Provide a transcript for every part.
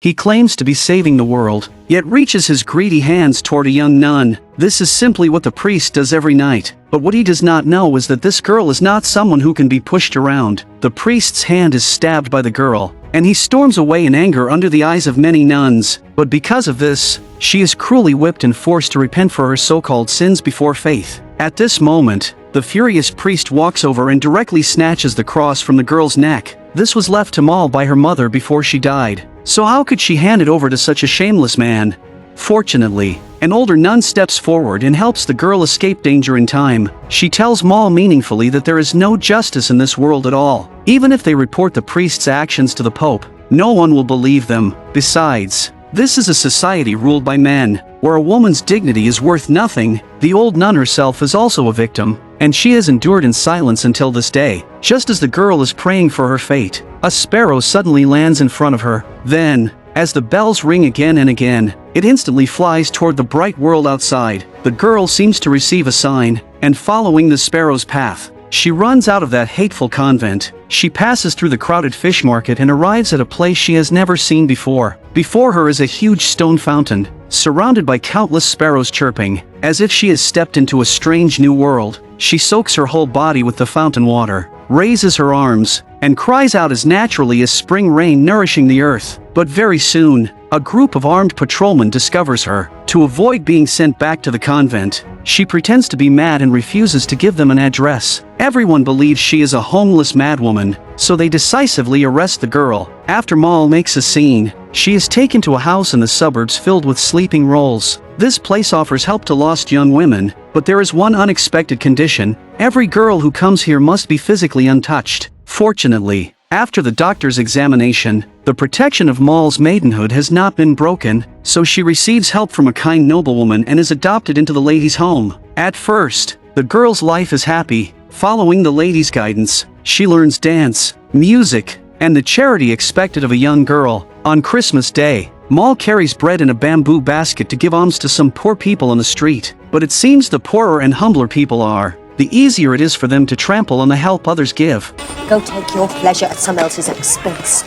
He claims to be saving the world, yet reaches his greedy hands toward a young nun. This is simply what the priest does every night. But what he does not know is that this girl is not someone who can be pushed around. The priest's hand is stabbed by the girl, and he storms away in anger under the eyes of many nuns. But because of this, she is cruelly whipped and forced to repent for her so-called sins before faith. At this moment, the furious priest walks over and directly snatches the cross from the girl's neck. This was left to Moll by her mother before she died. So how could she hand it over to such a shameless man? Fortunately, an older nun steps forward and helps the girl escape danger in time. She tells Moll meaningfully that there is no justice in this world at all. Even if they report the priest's actions to the Pope, no one will believe them. Besides, this is a society ruled by men, where a woman's dignity is worth nothing. The old nun herself is also a victim, and she has endured in silence until this day. Just as the girl is praying for her fate, a sparrow suddenly lands in front of her. Then, as the bells ring again and again, it instantly flies toward the bright world outside. The girl seems to receive a sign, and following the sparrow's path, she runs out of that hateful convent. She passes through the crowded fish market and arrives at a place she has never seen before. Before her is a huge stone fountain, surrounded by countless sparrows chirping. As if she has stepped into a strange new world, she soaks her whole body with the fountain water, raises her arms, and cries out as naturally as spring rain nourishing the earth. But very soon, a group of armed patrolmen discovers her. To avoid being sent back to the convent, she pretends to be mad and refuses to give them an address. Everyone believes she is a homeless madwoman, so they decisively arrest the girl. After Moll makes a scene, she is taken to a house in the suburbs filled with sleeping rolls. This place offers help to lost young women, but there is one unexpected condition: every girl who comes here must be physically untouched. Fortunately, after the doctor's examination, the protection of Moll's maidenhood has not been broken, so she receives help from a kind noblewoman and is adopted into the lady's home. At first, the girl's life is happy. Following the lady's guidance, she learns dance, music, and the charity expected of a young girl. On Christmas Day, Moll carries bread in a bamboo basket to give alms to some poor people on the street. But it seems the poorer and humbler people are, the easier it is for them to trample on the help others give. Go take your pleasure at some else's expense.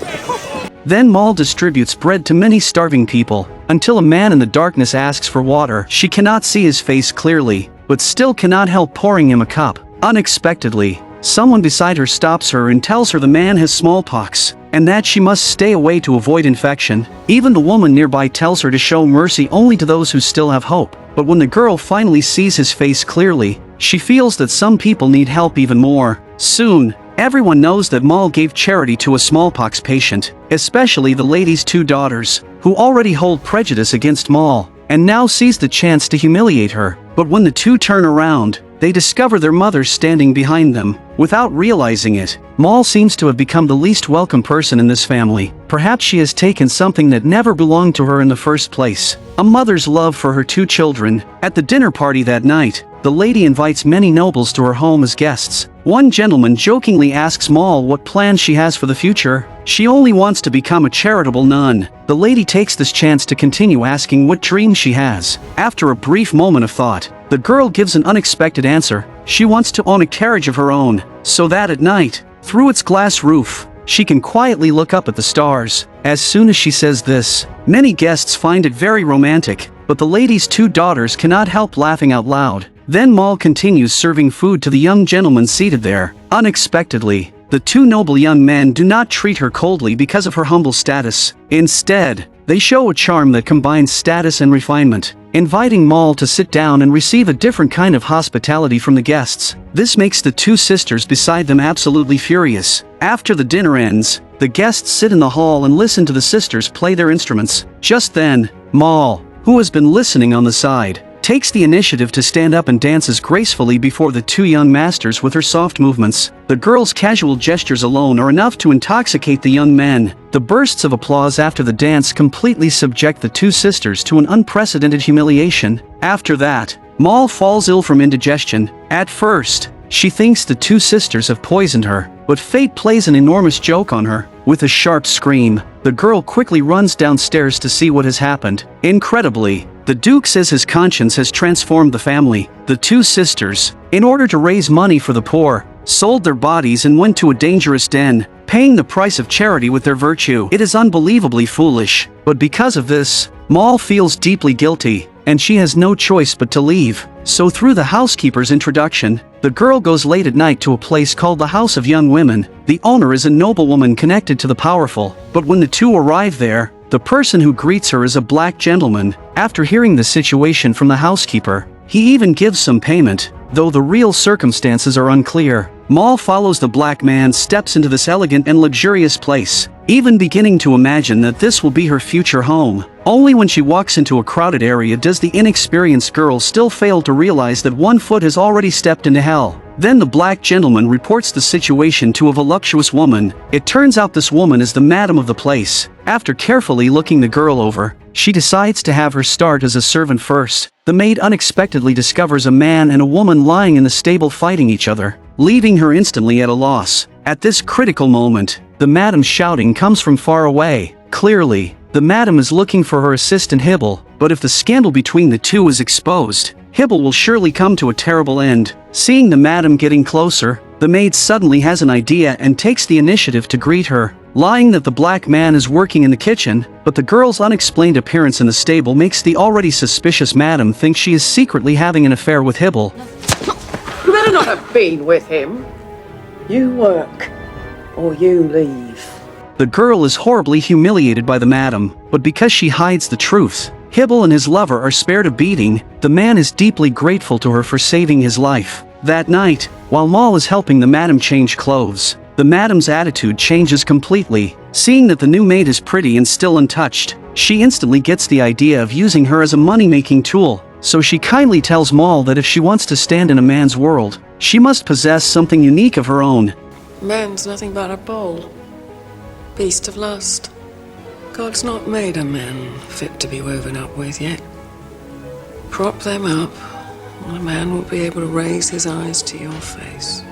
Then Moll distributes bread to many starving people, until a man in the darkness asks for water. She cannot see his face clearly, but still cannot help pouring him a cup. Unexpectedly, someone beside her stops her and tells her the man has smallpox, and that she must stay away to avoid infection. Even the woman nearby tells her to show mercy only to those who still have hope. But when the girl finally sees his face clearly, she feels that some people need help even more. Soon, everyone knows that Moll gave charity to a smallpox patient, especially the lady's two daughters, who already hold prejudice against Moll, and now sees the chance to humiliate her. But when the two turn around, they discover their mother standing behind them. Without realizing it, Moll seems to have become the least welcome person in this family. Perhaps she has taken something that never belonged to her in the first place: a mother's love for her two children. At the dinner party that night, the lady invites many nobles to her home as guests. One gentleman jokingly asks Moll what plans she has for the future. She only wants to become a charitable nun. The lady takes this chance to continue asking what dreams she has. After a brief moment of thought, the girl gives an unexpected answer. She wants to own a carriage of her own, so that at night, through its glass roof, she can quietly look up at the stars. As soon as she says this, many guests find it very romantic, but the lady's two daughters cannot help laughing out loud. Then Moll continues serving food to the young gentleman seated there. Unexpectedly, the two noble young men do not treat her coldly because of her humble status. Instead, they show a charm that combines status and refinement, inviting Moll to sit down and receive a different kind of hospitality from the guests. This makes the two sisters beside them absolutely furious. After the dinner ends, the guests sit in the hall and listen to the sisters play their instruments. Just then, Moll, who has been listening on the side, takes the initiative to stand up and dances gracefully before the two young masters with her soft movements. The girl's casual gestures alone are enough to intoxicate the young men. The bursts of applause after the dance completely subject the two sisters to an unprecedented humiliation. After that, Moll falls ill from indigestion. At first, she thinks the two sisters have poisoned her, but fate plays an enormous joke on her. With a sharp scream, the girl quickly runs downstairs to see what has happened. Incredibly, the Duke says his conscience has transformed the family. The two sisters, in order to raise money for the poor, sold their bodies and went to a dangerous den, paying the price of charity with their virtue. It is unbelievably foolish, but because of this, Moll feels deeply guilty, and she has no choice but to leave. So through the housekeeper's introduction, the girl goes late at night to a place called the House of Young Women. The owner is a noblewoman connected to the powerful, but when the two arrive there, the person who greets her is a black gentleman. After hearing the situation from the housekeeper, he even gives some payment, though the real circumstances are unclear. Moll follows the black man's steps into this elegant and luxurious place, even beginning to imagine that this will be her future home. Only when she walks into a crowded area does the inexperienced girl still fail to realize that one foot has already stepped into hell. Then the black gentleman reports the situation to a voluptuous woman. It turns out this woman is the madam of the place. After carefully looking the girl over, she decides to have her start as a servant first. The maid unexpectedly discovers a man and a woman lying in the stable fighting each other, leaving her instantly at a loss. At this critical moment, the madam's shouting comes from far away. Clearly, the madam is looking for her assistant Hybel, but if the scandal between the two is exposed, Hybel will surely come to a terrible end. Seeing the madam getting closer, the maid suddenly has an idea and takes the initiative to greet her, lying that the black man is working in the kitchen, but the girl's unexplained appearance in the stable makes the already suspicious madam think she is secretly having an affair with Hybel. You better not have been with him. You work, or you leave. The girl is horribly humiliated by the madam, but because she hides the truth, Hybel and his lover are spared a beating. The man is deeply grateful to her for saving his life. That night, while Moll is helping the madam change clothes, the madam's attitude changes completely. Seeing that the new maid is pretty and still untouched, she instantly gets the idea of using her as a money-making tool. So she kindly tells Moll that if she wants to stand in a man's world, she must possess something unique of her own. Man's nothing but a bull, beast of lust. God's not made a man fit to be woven up with yet. Prop them up, and a man will be able to raise his eyes to your face.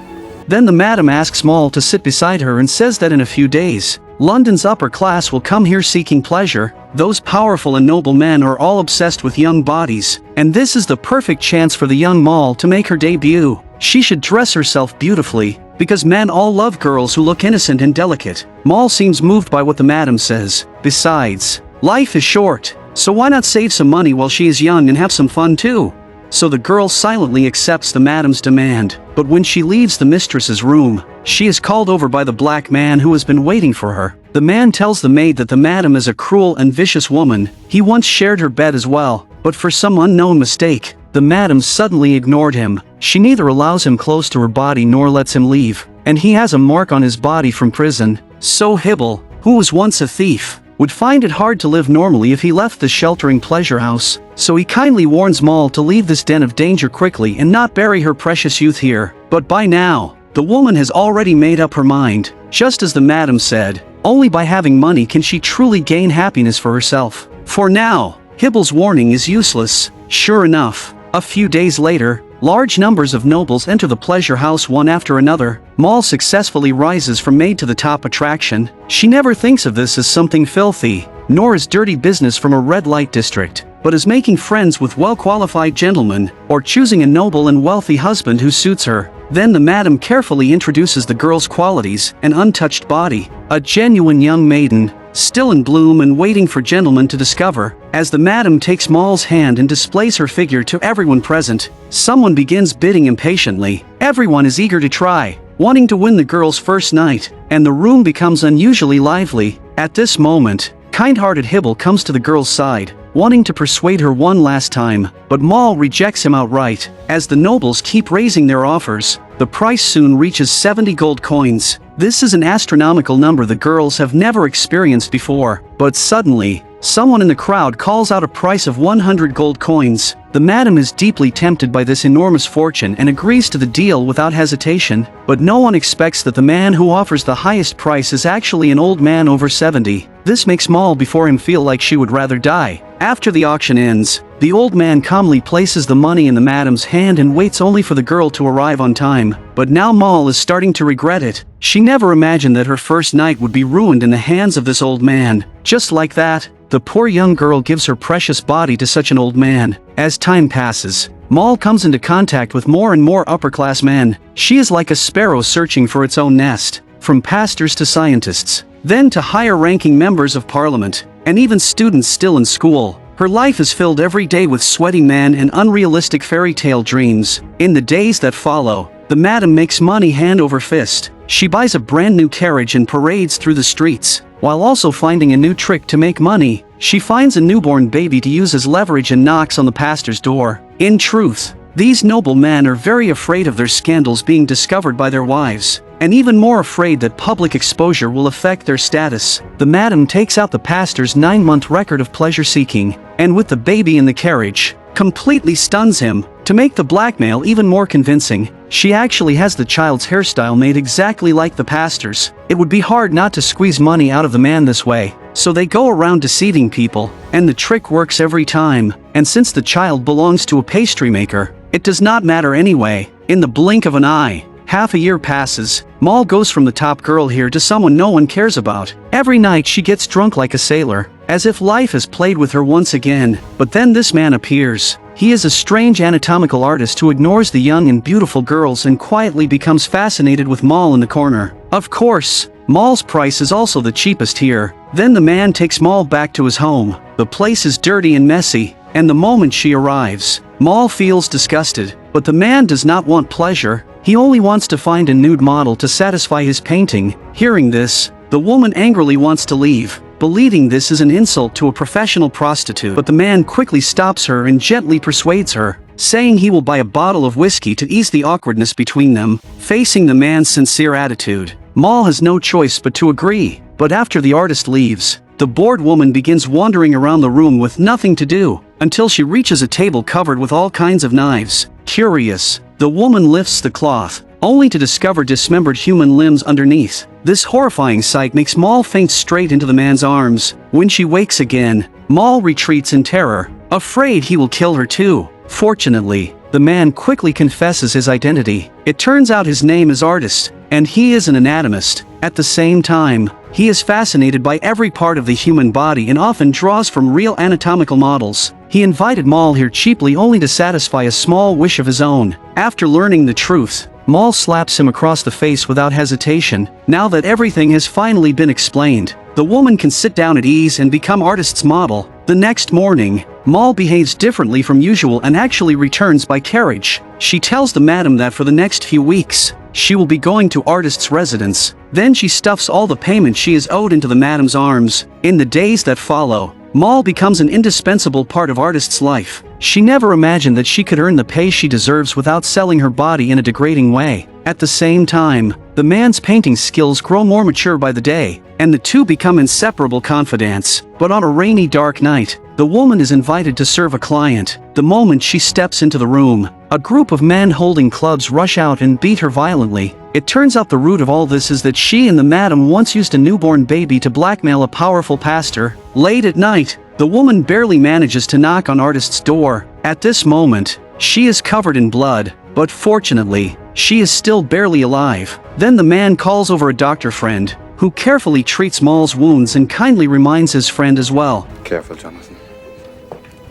Then the madam asks Moll to sit beside her and says that in a few days, London's upper class will come here seeking pleasure. Those powerful and noble men are all obsessed with young bodies, and this is the perfect chance for the young Moll to make her debut. She should dress herself beautifully, because men all love girls who look innocent and delicate. Moll seems moved by what the madam says. Besides, life is short, so why not save some money while she is young and have some fun too? So the girl silently accepts the madam's demand, but when she leaves the mistress's room, she is called over by the black man who has been waiting for her. The man tells the maid that the madam is a cruel and vicious woman. He once shared her bed as well, but for some unknown mistake, the madam suddenly ignored him. She neither allows him close to her body nor lets him leave, and he has a mark on his body from prison. So Hybel, who was once a thief, would find it hard to live normally if he left the sheltering pleasure house, so he kindly warns Moll to leave this den of danger quickly and not bury her precious youth here. But by now, the woman has already made up her mind. Just as the madam said, only by having money can she truly gain happiness for herself. For now, Hybel's warning is useless. Sure enough, a few days later, large numbers of nobles enter the pleasure house one after another. Moll successfully rises from maid to the top attraction. She never thinks of this as something filthy, nor as dirty business from a red light district, but as making friends with well-qualified gentlemen, or choosing a noble and wealthy husband who suits her. Then the madam carefully introduces the girl's qualities: an untouched body, a genuine young maiden, still in bloom and waiting for gentlemen to discover. As the madam takes Moll's hand and displays her figure to everyone present, someone begins bidding impatiently. Everyone is eager to try, wanting to win the girl's first night, and the room becomes unusually lively. At this moment, kind-hearted Hybel comes to the girl's side, wanting to persuade her one last time, but Moll rejects him outright. As the nobles keep raising their offers, the price soon reaches 70 gold coins. This is an astronomical number the girls have never experienced before, but suddenly, someone in the crowd calls out a price of 100 gold coins. The madam is deeply tempted by this enormous fortune and agrees to the deal without hesitation, but no one expects that the man who offers the highest price is actually an old man over 70. This makes Moll before him feel like she would rather die. After the auction ends, the old man calmly places the money in the madam's hand and waits only for the girl to arrive on time. But now Moll is starting to regret it. She never imagined that her first night would be ruined in the hands of this old man. Just like that, the poor young girl gives her precious body to such an old man. As time passes, Moll comes into contact with more and more upper-class men. She is like a sparrow searching for its own nest. from pastors to scientists, then to higher-ranking members of parliament, and even students still in school. Her life is filled every day with sweaty men and unrealistic fairy tale dreams. In the days that follow, the madam makes money hand over fist. She buys a brand new carriage and parades through the streets, while also finding a new trick to make money. She finds a newborn baby to use as leverage and knocks on the pastor's door. In truth, these noble men are very afraid of their scandals being discovered by their wives, and even more afraid that public exposure will affect their status. The madam takes out the pastor's 9-month record of pleasure-seeking, and with the baby in the carriage, completely stuns him. To make the blackmail even more convincing, she actually has the child's hairstyle made exactly like the pastor's. It would be hard not to squeeze money out of the man this way, so they go around deceiving people, and the trick works every time. And since the child belongs to a pastry maker, it does not matter anyway. In the blink of an eye, half a year passes. Moll goes from the top girl here to someone no one cares about. Every night she gets drunk like a sailor, as if life has played with her once again. But then this man appears. He is a strange anatomical artist who ignores the young and beautiful girls and quietly becomes fascinated with Moll in the corner. Of course, Moll's price is also the cheapest here. Then the man takes Moll back to his home. The place is dirty and messy, and the moment she arrives, Moll feels disgusted. But the man does not want pleasure. He only wants to find a nude model to satisfy his painting. Hearing this, the woman angrily wants to leave, believing this is an insult to a professional prostitute. But the man quickly stops her and gently persuades her, saying he will buy a bottle of whiskey to ease the awkwardness between them. Facing the man's sincere attitude, Moll has no choice but to agree. But after the artist leaves, the bored woman begins wandering around the room with nothing to do, until she reaches a table covered with all kinds of knives. Curious, the woman lifts the cloth, only to discover dismembered human limbs underneath. This horrifying sight makes Moll faint straight into the man's arms. When she wakes again, Moll retreats in terror, afraid he will kill her too. Fortunately, the man quickly confesses his identity. It turns out his name is Artist, and he is an anatomist. At the same time, he is fascinated by every part of the human body and often draws from real anatomical models. He invited Moll here cheaply only to satisfy a small wish of his own. After learning the truth, Moll slaps him across the face without hesitation. Now that everything has finally been explained, the woman can sit down at ease and become Artist's model. The next morning, Moll behaves differently from usual and actually returns by carriage. She tells the madam that for the next few weeks, she will be going to Artist's residence. Then she stuffs all the payment she is owed into the madam's arms. In the days that follow, Moll becomes an indispensable part of Artist's life. She never imagined that she could earn the pay she deserves without selling her body in a degrading way. At the same time, the man's painting skills grow more mature by the day, and the two become inseparable confidants. But on a rainy, dark night, the woman is invited to serve a client. The moment she steps into the room, a group of men holding clubs rush out and beat her violently. It turns out the root of all this is that she and the madam once used a newborn baby to blackmail a powerful pastor. Late at night, the woman barely manages to knock on Artist's door. At this moment, she is covered in blood, but fortunately, she is still barely alive. Then the man calls over a doctor friend, who carefully treats Moll's wounds and kindly reminds his friend as well. Careful, Jonathan.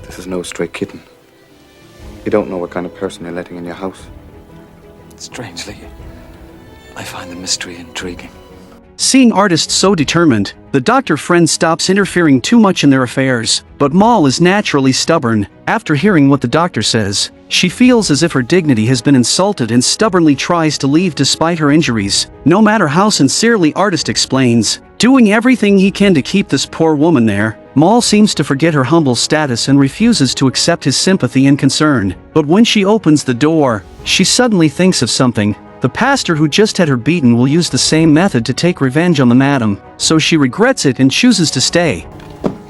This is no stray kitten. You don't know what kind of person you're letting in your house. Strangely, I find the mystery intriguing. Seeing Artist so determined, the doctor friend stops interfering too much in their affairs. But Moll is naturally stubborn. After hearing what the doctor says, she feels as if her dignity has been insulted and stubbornly tries to leave despite her injuries. No matter how sincerely Artist explains, doing everything he can to keep this poor woman there, Moll seems to forget her humble status and refuses to accept his sympathy and concern. But when she opens the door, she suddenly thinks of something. The pastor who just had her beaten will use the same method to take revenge on the madam, so she regrets it and chooses to stay.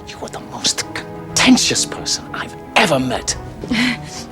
You are the most contentious person I've ever met.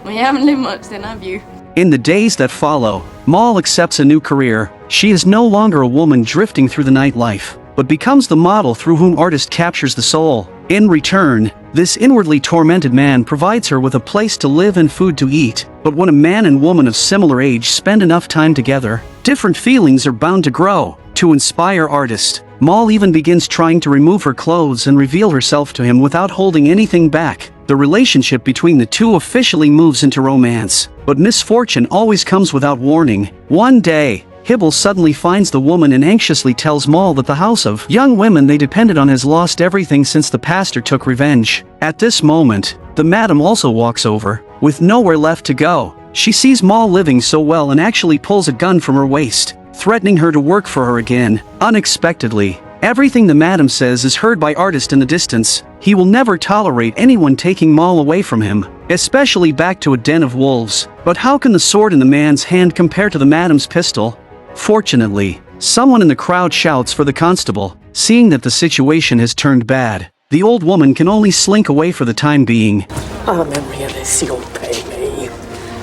We haven't lived much then, have you? In the days that follow, Moll accepts a new career. She is no longer a woman drifting through the nightlife, but becomes the model through whom Artist captures the soul. In return, this inwardly tormented man provides her with a place to live and food to eat. But when a man and woman of similar age spend enough time together, different feelings are bound to grow. To inspire Artist, Moll even begins trying to remove her clothes and reveal herself to him without holding anything back. The relationship between the two officially moves into romance. But misfortune always comes without warning. One day, Hybel suddenly finds the woman and anxiously tells Moll that the house of young women they depended on has lost everything since the pastor took revenge. At this moment, the madam also walks over. With nowhere left to go, she sees Moll living so well and actually pulls a gun from her waist, threatening her to work for her again. Unexpectedly, everything the madam says is heard by Artist in the distance. He will never tolerate anyone taking Moll away from him, especially back to a den of wolves. But how can the sword in the man's hand compare to the madam's pistol? Fortunately, someone in the crowd shouts for the constable. Seeing that the situation has turned bad, the old woman can only slink away for the time being. Our memory of this, you'll pay me.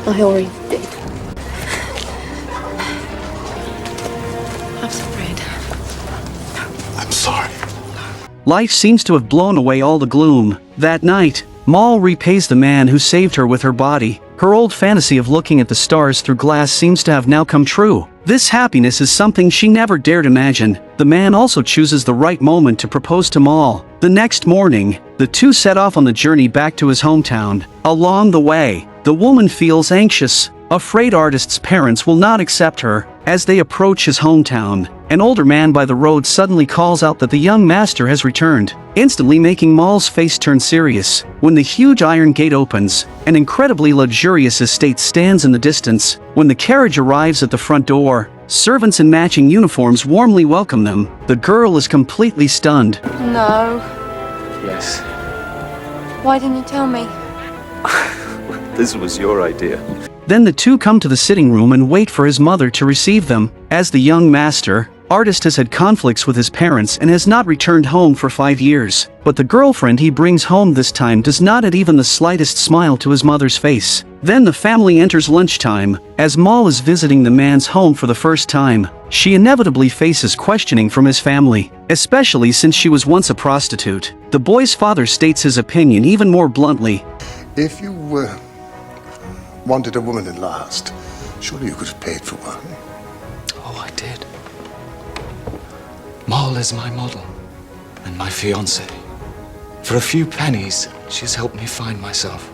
I already did. Have some bread. I'm sorry. Life seems to have blown away all the gloom. That night, Moll repays the man who saved her with her body. Her old fantasy of looking at the stars through glass seems to have now come true. This happiness is something she never dared imagine. The man also chooses the right moment to propose to Moll. The next morning, the two set off on the journey back to his hometown. Along the way, the woman feels anxious, afraid Artist's parents will not accept her. As they approach his hometown, an older man by the road suddenly calls out that the young master has returned, instantly making Moll's face turn serious. When the huge iron gate opens, an incredibly luxurious estate stands in the distance. When the carriage arrives at the front door, servants in matching uniforms warmly welcome them. The girl is completely stunned. No. Yes. Why didn't you tell me? This was your idea. Then the two come to the sitting room and wait for his mother to receive them. As the young master, Artist has had conflicts with his parents and has not returned home for 5 years. But the girlfriend he brings home this time does not add even the slightest smile to his mother's face. Then the family enters lunchtime. As Moll is visiting the man's home for the first time, she inevitably faces questioning from his family, especially since she was once a prostitute. The boy's father states his opinion even more bluntly. If you wanted a woman at last, surely you could have paid for one. Oh, I did. Moll is my model and my fiancée. For a few pennies, she's helped me find myself.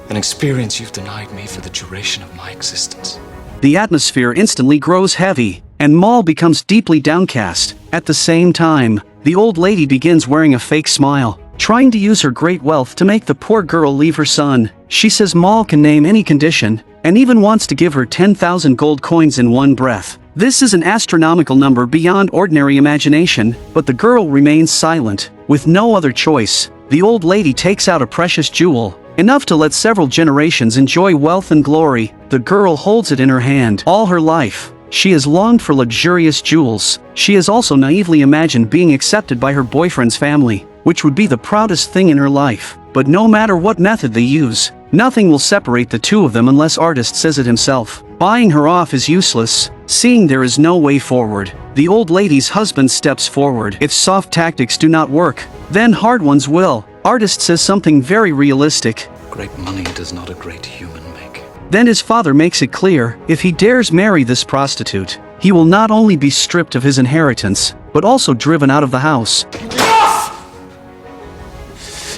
An experience you've denied me for the duration of my existence. The atmosphere instantly grows heavy, and Moll becomes deeply downcast. At the same time, the old lady begins wearing a fake smile, trying to use her great wealth to make the poor girl leave her son. She says Moll can name any condition, and even wants to give her 10,000 gold coins in one breath. This is an astronomical number beyond ordinary imagination, but the girl remains silent. With no other choice, the old lady takes out a precious jewel, enough to let several generations enjoy wealth and glory. The girl holds it in her hand. All her life, she has longed for luxurious jewels. She has also naively imagined being accepted by her boyfriend's family, which would be the proudest thing in her life. But no matter what method they use, nothing will separate the two of them unless Artist says it himself. Buying her off is useless. Seeing there is no way forward, the old lady's husband steps forward. If soft tactics do not work, then hard ones will. Artist says something very realistic. Great money does not a great human make. Then his father makes it clear, if he dares marry this prostitute, he will not only be stripped of his inheritance, but also driven out of the house.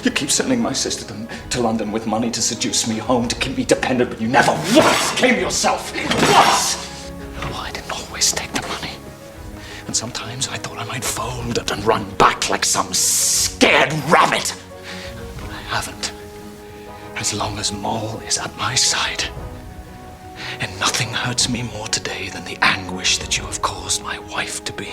You keep sending my sister to London with money to seduce me home, to keep me dependent, but you never once came yourself. Once! Oh, I didn't always take the money. And sometimes I thought I might fold it and run back like some scared rabbit. But I haven't. As long as Moll is at my side. And nothing hurts me more today than the anguish that you have caused my wife to be.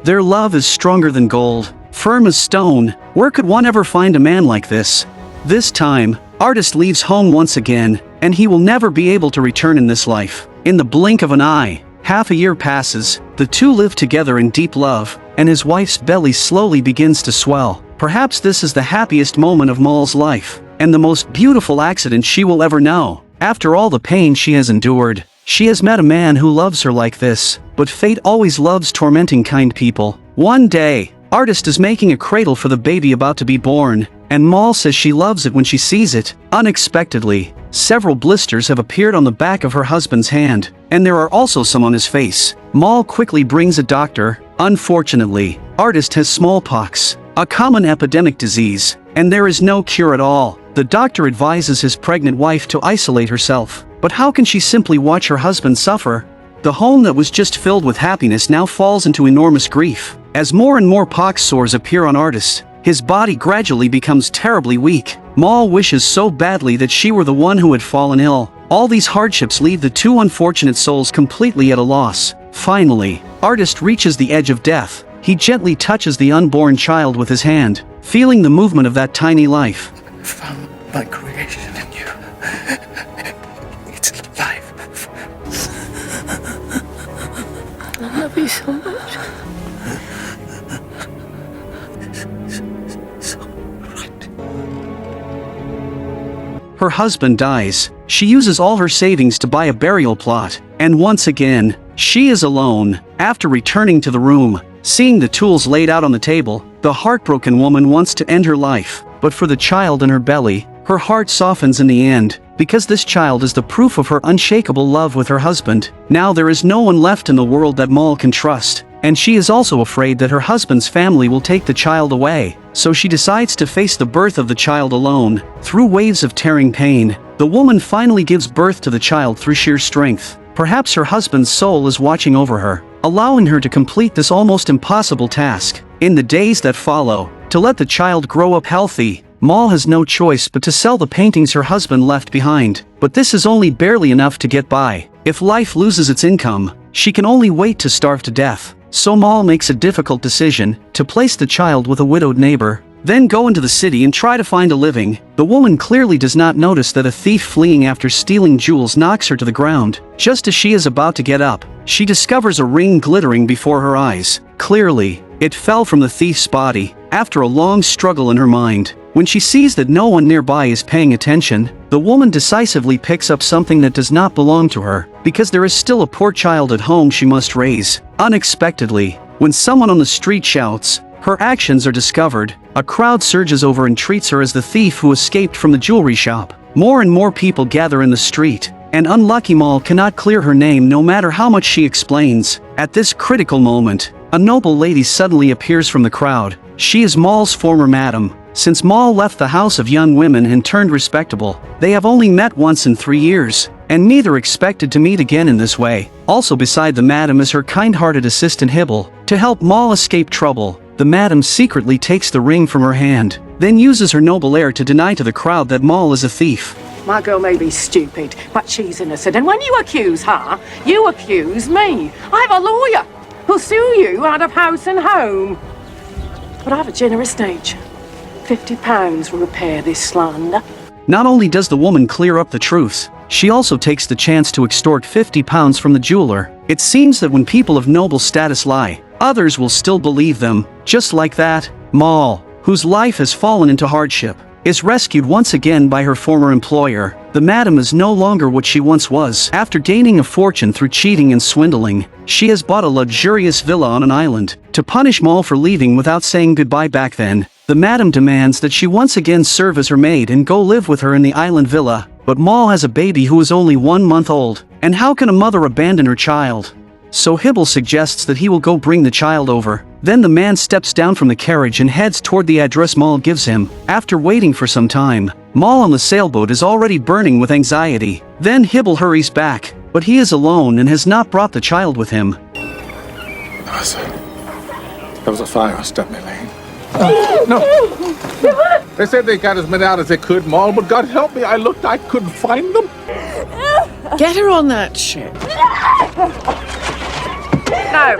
Their love is stronger than gold, firm as stone. Where could one ever find a man like this? This time, Artist leaves home once again, and he will never be able to return in this life. In the blink of an eye, half a year passes. The two live together in deep love, and his wife's belly slowly begins to swell. Perhaps this is the happiest moment of Moll's life, and the most beautiful accident she will ever know. After all the pain she has endured, she has met a man who loves her like this. But fate always loves tormenting kind people. One day, Artist is making a cradle for the baby about to be born, and Moll says she loves it when she sees it. Unexpectedly, several blisters have appeared on the back of her husband's hand, and there are also some on his face. Moll quickly brings a doctor. Unfortunately, Artist has smallpox, a common epidemic disease, and there is no cure at all. The doctor advises his pregnant wife to isolate herself. But how can she simply watch her husband suffer? The home that was just filled with happiness now falls into enormous grief. As more and more pox sores appear on Artist, his body gradually becomes terribly weak. Moll wishes so badly that she were the one who had fallen ill. All these hardships leave the two unfortunate souls completely at a loss. Finally, Artist reaches the edge of death. He gently touches the unborn child with his hand, feeling the movement of that tiny life. I found my creation in you. It's life. I love you so much. Her husband dies. She uses all her savings to buy a burial plot. And once again, she is alone. After returning to the room, seeing the tools laid out on the table, the heartbroken woman wants to end her life. But for the child in her belly, her heart softens in the end, because this child is the proof of her unshakable love with her husband. Now there is no one left in the world that Moll can trust, and she is also afraid that her husband's family will take the child away. So she decides to face the birth of the child alone. Through waves of tearing pain, the woman finally gives birth to the child through sheer strength. Perhaps her husband's soul is watching over her, allowing her to complete this almost impossible task. In the days that follow, to let the child grow up healthy, Moll has no choice but to sell the paintings her husband left behind. But this is only barely enough to get by. If life loses its income, she can only wait to starve to death. So Moll makes a difficult decision, to place the child with a widowed neighbor, then go into the city and try to find a living. The woman clearly does not notice that a thief fleeing after stealing jewels knocks her to the ground. Just as she is about to get up, she discovers a ring glittering before her eyes. Clearly, it fell from the thief's body. After a long struggle in her mind, when she sees that no one nearby is paying attention, the woman decisively picks up something that does not belong to her, because there is still a poor child at home she must raise. Unexpectedly, when someone on the street shouts, her actions are discovered. A crowd surges over and treats her as the thief who escaped from the jewelry shop. More and more people gather in the street, and unlucky Moll cannot clear her name no matter how much she explains. At this critical moment, a noble lady suddenly appears from the crowd. She is Moll's former madam. Since Moll left the house of young women and turned respectable, they have only met once in 3 years, and neither expected to meet again in this way. Also beside the madam is her kind-hearted assistant Hybel. To help Moll escape trouble, the madam secretly takes the ring from her hand, then uses her noble air to deny to the crowd that Moll is a thief. My girl may be stupid, but she's innocent. And when you accuse her, you accuse me. I have a lawyer who'll sue you out of house and home. But I have a generous nature. £50 will repair this slander. Not only does the woman clear up the truth, she also takes the chance to extort £50 from the jeweler. It seems that when people of noble status lie, others will still believe them. Just like that, Moll, whose life has fallen into hardship, is rescued once again by her former employer. The madam is no longer what she once was. After gaining a fortune through cheating and swindling, she has bought a luxurious villa on an island. To punish Moll for leaving without saying goodbye back then, the madam demands that she once again serve as her maid and go live with her in the island villa. But Moll has a baby who is only 1 month old, and how can a mother abandon her child? So Hybel suggests that he will go bring the child over. Then the man steps down from the carriage and heads toward the address Moll gives him. After waiting for some time, Moll on the sailboat is already burning with anxiety. Then Hybel hurries back, but he is alone and has not brought the child with him. There was a fire on Stepney Lane. No. They said they got as many out as they could, Moll, but God help me, I looked, I couldn't find them. Get her on that ship. No.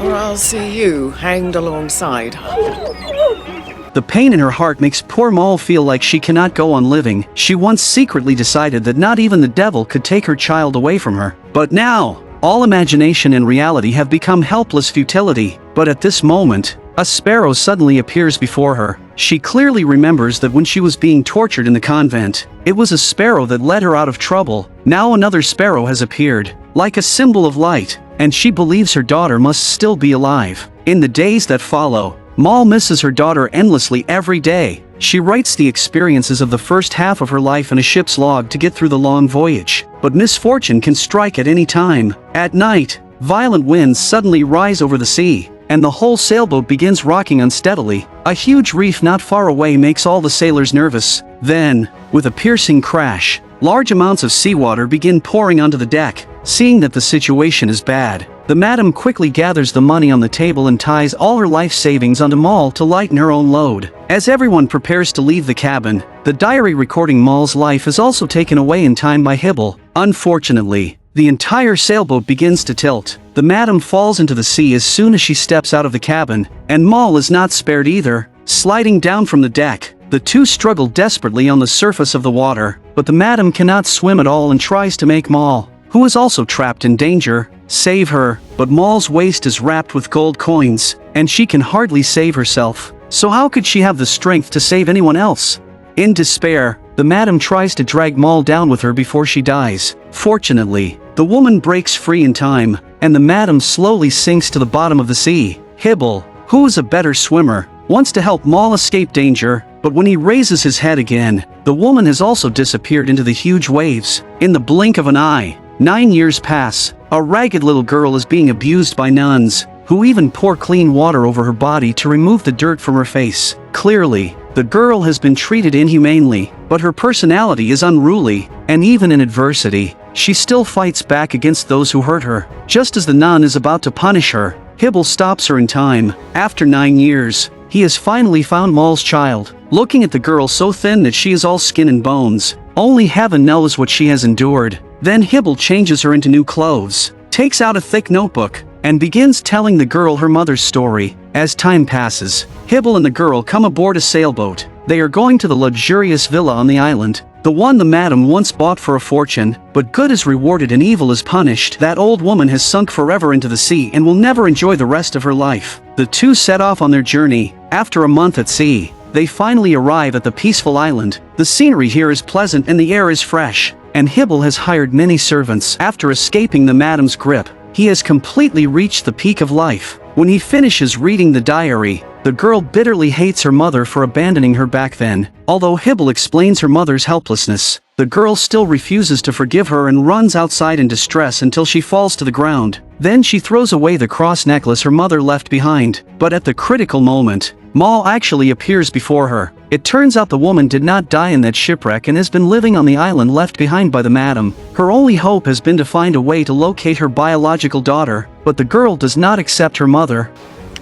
Or I'll see you hanged alongside her. The pain in her heart makes poor Moll feel like she cannot go on living. She once secretly decided that not even the devil could take her child away from her. But now, all imagination and reality have become helpless futility. But at this moment, a sparrow suddenly appears before her. She clearly remembers that when she was being tortured in the convent, it was a sparrow that led her out of trouble. Now another sparrow has appeared, like a symbol of light, and she believes her daughter must still be alive. In the days that follow, Moll misses her daughter endlessly every day. She writes the experiences of the first half of her life in a ship's log to get through the long voyage. But misfortune can strike at any time. At night, violent winds suddenly rise over the sea, and the whole sailboat begins rocking unsteadily. A huge reef not far away makes all the sailors nervous. Then, with a piercing crash, large amounts of seawater begin pouring onto the deck. Seeing that the situation is bad, the madam quickly gathers the money on the table and ties all her life savings onto Moll to lighten her own load. As everyone prepares to leave the cabin, the diary recording Moll's life is also taken away in time by Hybel. Unfortunately, the entire sailboat begins to tilt. The madam falls into the sea as soon as she steps out of the cabin, and Moll is not spared either, sliding down from the deck. The two struggle desperately on the surface of the water, but the madam cannot swim at all and tries to make Moll, who is also trapped in danger, save her, but Moll's waist is wrapped with gold coins, and she can hardly save herself. So how could she have the strength to save anyone else? In despair, the madam tries to drag Moll down with her before she dies. Fortunately, the woman breaks free in time, and the madam slowly sinks to the bottom of the sea. Hybel, who is a better swimmer, wants to help Moll escape danger, but when he raises his head again, the woman has also disappeared into the huge waves. In the blink of an eye, 9 years pass. A ragged little girl is being abused by nuns, who even pour clean water over her body to remove the dirt from her face. Clearly, the girl has been treated inhumanely, but her personality is unruly, and even in adversity, she still fights back against those who hurt her. Just as the nun is about to punish her, Hybel stops her in time. After 9 years, he has finally found Moll's child. Looking at the girl so thin that she is all skin and bones, only heaven knows what she has endured. Then Hybel changes her into new clothes, takes out a thick notebook, and begins telling the girl her mother's story. As time passes, Hybel and the girl come aboard a sailboat. They are going to the luxurious villa on the island, the one the madam once bought for a fortune, but good is rewarded and evil is punished. That old woman has sunk forever into the sea and will never enjoy the rest of her life. The two set off on their journey. After a month at sea, they finally arrive at the peaceful island. The scenery here is pleasant and the air is fresh, and Hybel has hired many servants. After escaping the madam's grip, he has completely reached the peak of life. When he finishes reading the diary, the girl bitterly hates her mother for abandoning her back then. Although Hybel explains her mother's helplessness, the girl still refuses to forgive her and runs outside in distress until she falls to the ground. Then she throws away the cross necklace her mother left behind. But at the critical moment, Moll actually appears before her. It turns out the woman did not die in that shipwreck and has been living on the island left behind by the madam. Her only hope has been to find a way to locate her biological daughter, but the girl does not accept her mother.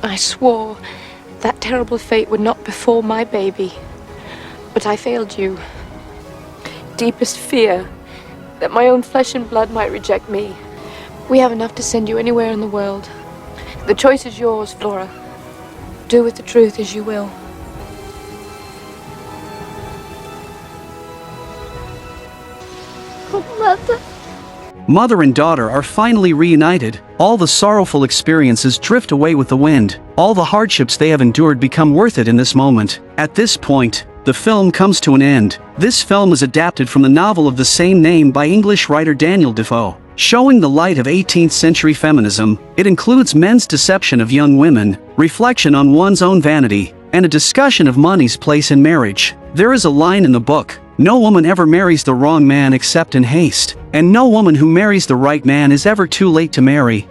I swore that terrible fate would not befall my baby, but I failed you. Deepest fear that my own flesh and blood might reject me. We have enough to send you anywhere in the world. The choice is yours, Flora. Do with the truth as you will. Oh, Mother. Mother and daughter are finally reunited. All the sorrowful experiences drift away with the wind. All the hardships they have endured become worth it in this moment. At this point, the film comes to an end. This film is adapted from the novel of the same name by English writer Daniel Defoe. Showing the light of 18th century feminism, it includes men's deception of young women, reflection on one's own vanity, and a discussion of money's place in marriage. There is a line in the book: "No woman ever marries the wrong man except in haste, and no woman who marries the right man is ever too late to marry."